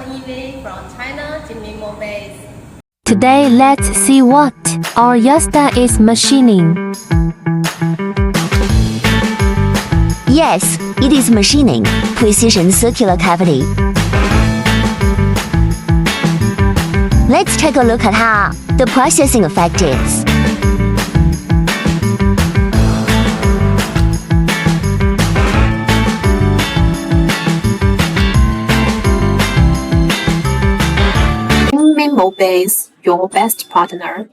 EV from China, Jinmingmo base. Today let's see what our YASDA is machining. Yes, it is machining precision circular cavity. Let's take a look at how the processing effect is. Jinmingmo base, your best partner.